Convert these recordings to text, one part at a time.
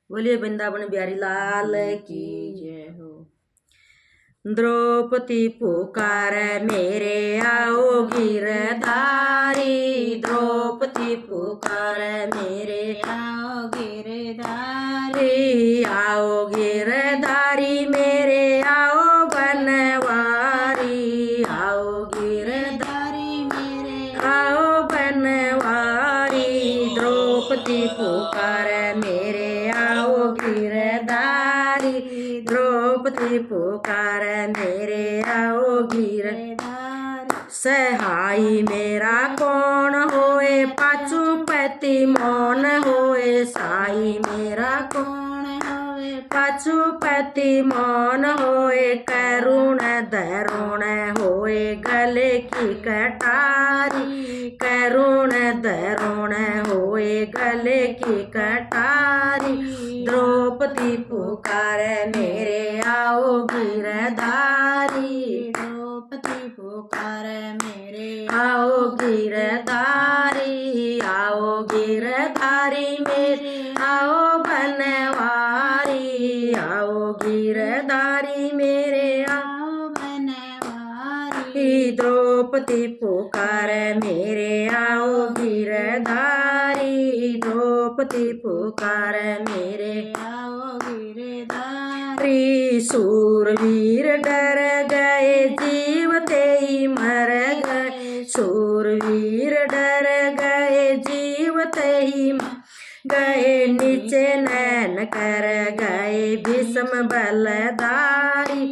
बोलिए वृंदावन बिहारी लाल की जय हो। द्रौपदी पुकार मेरे आओ गिरधारी, द्रौपदी पुकार मेरे आओ गिरधारी, आओ गिरधारी मेरे आओ बनवारी, आओ गिरधारी मेरे आओ बनवारी, द्रौपदी पुकार मेरे आओ गिरधारी, द्रौपदी पुकार मेरे आओ गिरधारी। सहाय मेरा कौन होए पाशुपति मौन होए, सहाय मेरा कौन होए पाशुपति मौन होए, करुण दरुण होए गले की कटारी, करुण दरुण होए गले की कटारी, द्रौपदी पुकार मेरे आओ गिरधारी, द्रौपदी पुकार मेरे आओ गिरधारी, आओ गिरधारी मेरे आओ बनवारी, आओ गिरधारी मेरे आओ बनवारी, द्रौपदी पुकार मेरे आओ गिरधारी, द्रौपदी पुकार मेरे आओ गिरधारी। शूरवीर डर गए जीवते ही मर गए, शूरवीर डर गए जीवते ही गए, नीचे नैन कर गए भीष्म बलधारी,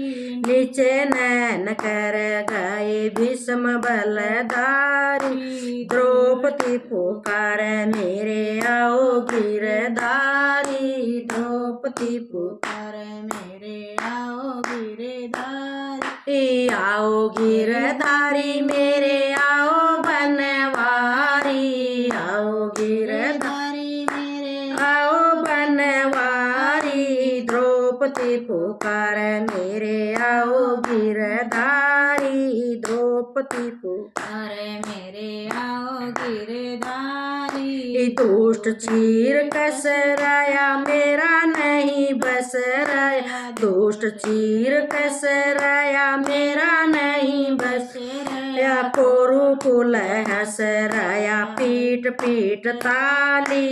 नीचे नैन कर गए भीष्म बलधारी, द्रौपदी पुकार मेरे आओ गिरधारी, द्रौपदी पुकार मेरे आओ गिरधारी, आओ गिरधारी मेरे आओ बनवारी, आओ गिरधारी मेरे आओ बनवारी, द्रौपदी पुकार मेरे आओ गिरधारी, द्रौपदी पुकार मेरे आओ गिरधारी, दुष्ट चीर कसराया मेरा नहीं बसराया, दुष्ट चीर कसराया मेरा नहीं बसराया, कुरुकुल हसराया पीट पीट ताली,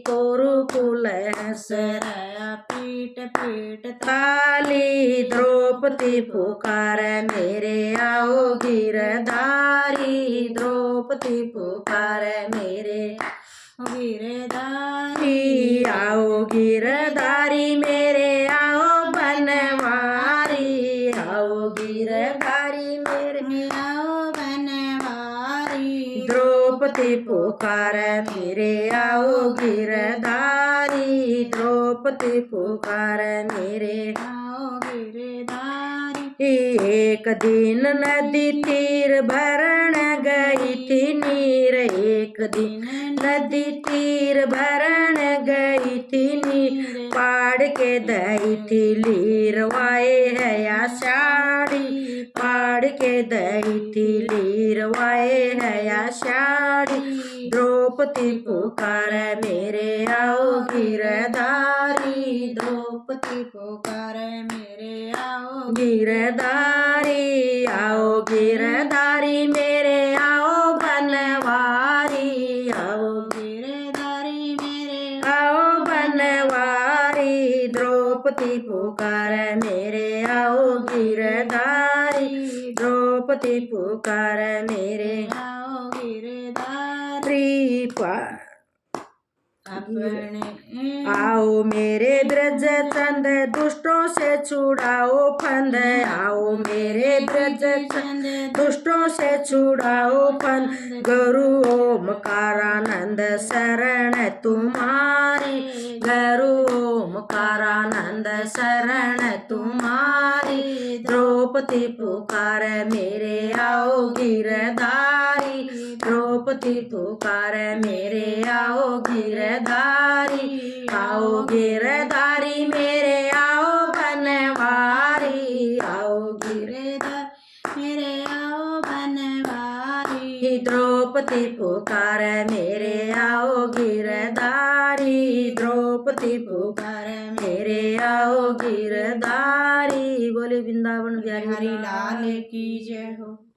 कुरुकुल हसराया पीट पीट ताली, द्रौपदी पुकार मेरे आओ गिरधारी, द्रौपदी पुकार मेरे गिरधारी, आओ गिरधारी मेरे आओ बनवारी, आओ गिरधारी मेरे आओ बनवारी, द्रौपदी पुकार मेरे आओ गिरधारी, द्रौपदी पुकार मेरे आओ गिरधारी। एक दिन नदी तीर भरण गई थी नीर, एक दिन नदी तीर भरण गई थी नीर, पाड़ के दई थी लीर वाए है आषाढ़ी, पाड़ के दई थी लीर वाए है आषाढ़ी, द्रौपदी पुकार मेरे आओ गिरधारी, द्रौपदी पुकार मेरे आओ गिरधारी, आओ गिरधारी मेरे आओ बनवारी, आओ गिरधारी मेरे आओ बनवारी, द्रौपदी पुकार मेरे आओ गिरधारी, द्रौपदी पुकार मेरे आओ गिरधारी, अपने आओ मेरे ब्रज चंद दुष्टों से छुड़ाओ फंद, आओ मेरे ब्रज चंद दुष्टों से छुड़ाओ फंद, गुरु ओमकारानंद शरण तुम्हारी, गुरु ओमकारानंद शरण तुम्हारी, द्रौपदी पुकार मेरे आओ गिरधारी, द्रौपदी पुकार मेरे आओ गिरधारी, आओ गिरधारी मेरे आओ बनवारी, आओ गिरधारी मेरे आओ बनवारी, द्रौपदी पुकार मेरे आओ गिरधारी, द्रौपदी पुकार अवतार मेरे आओ गिरधारी। बोले वृंदावन बिहारी हरि लाल की जय हो।